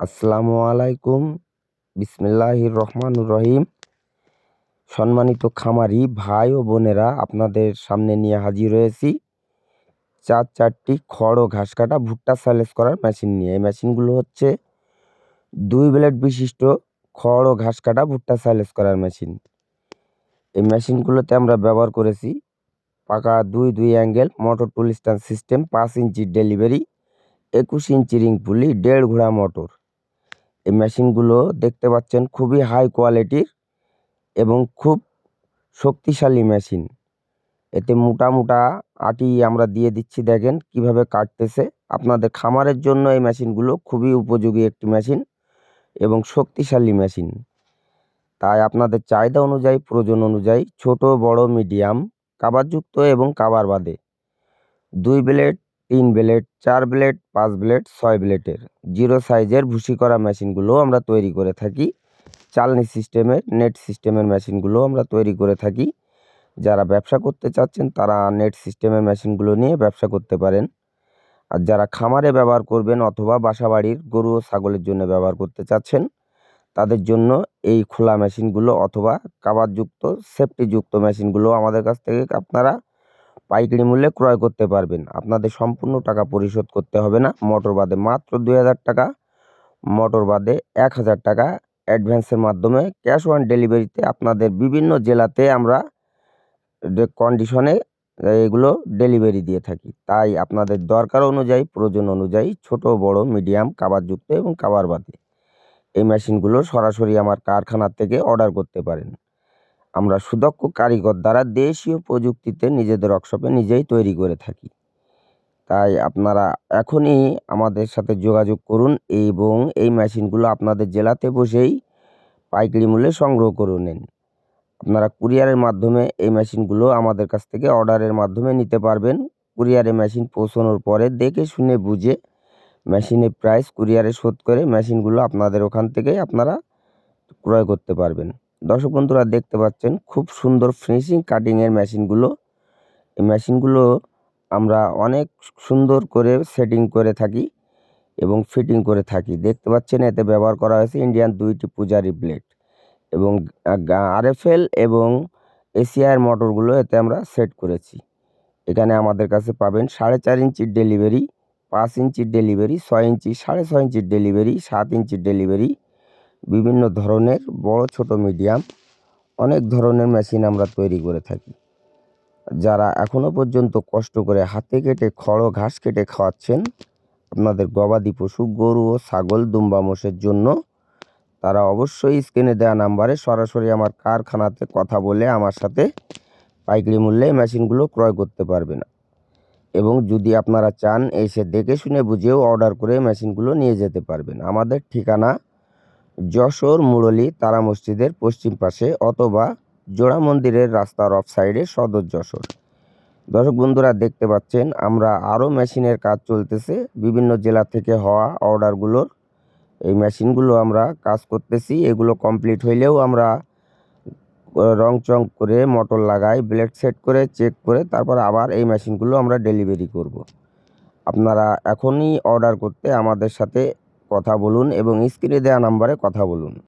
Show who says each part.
Speaker 1: আসসালামু আলাইকুম। বিসমিল্লাহির রহমানুর রহিম। সম্মানিত খামারি ভাই ও বোনেরা, আপনাদের সামনে নিয়ে হাজির হয়েছি 4টি খড় ও ঘাস কাটা ভুট্টা সাইলেজ করার মেশিন নিয়ে। এই মেশিনগুলো হচ্ছে 2 ব্লেড বিশিষ্ট খড় ও ঘাস কাটা ভুট্টা সাইলেজ করার মেশিন। এই মেশিনগুলোতে আমরা ব্যবহার করেছি পাকা 2 অ্যাঙ্গেল মোটর টুল স্ট্যান্ড সিস্টেম, 5 ইঞ্চি ডেলিভারি, 21 ইঞ্চি রিং পুলি, 1.5 ঘোড়া মোটর। এই মেশিনগুলো দেখতে পাচ্ছেন খুবই হাই কোয়ালিটির এবং খুব শক্তিশালী মেশিন। এতে মোটা মোটা আটি আমরা দিয়ে দিচ্ছি, দেখেন কিভাবে কাটতেছে। আপনাদের খামারের জন্য এই মেশিনগুলো খুবই উপযোগী একটি মেশিন এবং শক্তিশালী মেশিন। তাই আপনাদের চাহিদা অনুযায়ী, প্রয়োজন অনুযায়ী ছোট বড় মিডিয়াম, কাভারযুক্ত এবং কাভার বাদে 2 ব্লেড, 3 ব্লেড, 4 ব্লেড, 5 ব্লেড, 6 ব্লেডের 0 সাইজের ভুসি করা মেশিনগুলো আমরা তৈরি করে থাকি। চালনি সিস্টেমের, নেট সিস্টেমের মেশিনগুলো আমরা তৈরি করে থাকি। যারা ব্যবসা করতে চাচ্ছেন তারা নেট সিস্টেমের মেশিনগুলো নিয়ে ব্যবসা করতে পারেন। আর যারা খামারে ব্যবহার করবেন অথবা বাসাবাড়ির গরু ও ছাগলের জন্য ব্যবহার করতে চাচ্ছেন, তাদের জন্য এই খোলা মেশিনগুলো অথবা কাভারযুক্ত সেফটিযুক্ত মেশিনগুলো আমাদের কাছ থেকে আপনারা পাইকারি মূল্যে ক্রয় করতে পারবেন। আপনাদের সম্পূর্ণ টাকা পরিশোধ করতে হবে না। মোটর বাদে মাত্র 2000 টাকা, মোটর বাদে 1000 টাকা অ্যাডভান্সের মাধ্যমে ক্যাশ অন ডেলিভারিতে আপনাদের বিভিন্ন জেলাতে আমরা কন্ডিশনে এগুলো ডেলিভারি দিয়ে থাকি। তাই আপনাদের দরকার অনুযায়ী, প্রয়োজন অনুযায়ী ছোট বড় মিডিয়াম, কাভারযুক্ত এবং কাভার বাদে এই মেশিনগুলো সরাসরি আমার কারখানা থেকে অর্ডার করতে পারেন। আমরা সুদক্ষ কারিগর দ্বারা দেশীয় প্রযুক্তিতে নিজেদের ওয়ার্কশপে নিজেই তৈরি করে থাকি। তাই আপনারা এখনই আমাদের সাথে যোগাযোগ করুন এবং এই মেশিনগুলো আপনাদের জেলাতে বসেই পাইকারি মূল্যে সংগ্রহ করে নিন। আপনারা কুরিয়ারের মাধ্যমে এই মেশিনগুলো আমাদের কাছ থেকে অর্ডারের মাধ্যমে নিতে পারবেন। কুরিয়ারে মেশিন পৌঁছানোর পরে দেখে শুনে বুঝে মেশিনের প্রাইস কুরিয়ারে শোধ করে মেশিনগুলো আপনাদের ওখান থেকে আপনারা ক্রয় করতে পারবেন। দর্শক বন্ধুরা, দেখতে পাচ্ছেন খুব সুন্দর ফিনিশিং কাটিংয়ের মেশিনগুলো। এই মেশিনগুলো আমরা অনেক সুন্দর করে সেটিং করে থাকি এবং ফিটিং করে থাকি। দেখতে পাচ্ছেন এতে ব্যবহার করা হয়েছে ইন্ডিয়ান 2টি পূজারি ব্লেড এবং আরএফএল এবং এসিআইয়ের মোটরগুলো এতে আমরা সেট করেছি। এখানে আমাদের কাছে পাবেন 4.5 ইঞ্চির ডেলিভারি, 5 ইঞ্চির ডেলিভারি, 6 ইঞ্চি, 6.5 ইঞ্চির ডেলিভারি, 7 ইঞ্চির ডেলিভারি, বিভিন্ন ধরনের বড় ছোট মিডিয়াম অনেক ধরনের মেশিন আমরা তৈরি করে থাকি। যারা এখনও পর্যন্ত কষ্ট করে হাতে কেটে খড় ও ঘাস কেটে খাওয়াচ্ছেন আপনাদের গবাদি পশু, গরু ও ছাগল, দুম্বা মোষের জন্য, তারা অবশ্যই স্ক্রিনে দেওয়া নাম্বারে সরাসরি আমার কারখানাতে কথা বলে আমার সাথে পাইকারি মূল্যে মেশিনগুলো ক্রয় করতে পারবেন। এবং যদি আপনারা চান এসে দেখে শুনে বুঝেও অর্ডার করে মেশিনগুলো নিয়ে যেতে পারবেন। আমাদের ঠিকানা যশোর মুরলী তারা মসজিদের পশ্চিম পাশে অথবা জোড়া মন্দিরের রাস্তার অফ সাইডে, সদর যশোর। দর্শক বন্ধুরা, দেখতে পাচ্ছেন আমরা আরও মেশিনের কাজ চলতেছে। বিভিন্ন জেলা থেকে হওয়া অর্ডারগুলোর এই মেশিনগুলো আমরা কাজ করতেছি। এগুলো কমপ্লিট হইলেও আমরা রং চং করে মোটর লাগাই, ব্লেড সেট করে চেক করে তারপর আবার এই মেশিনগুলো আমরা ডেলিভারি করব। আপনারা এখনই অর্ডার করতে আমাদের সাথে কথা বলুন এবং স্ক্রিনে দেওয়া নাম্বারে কথা বলুন।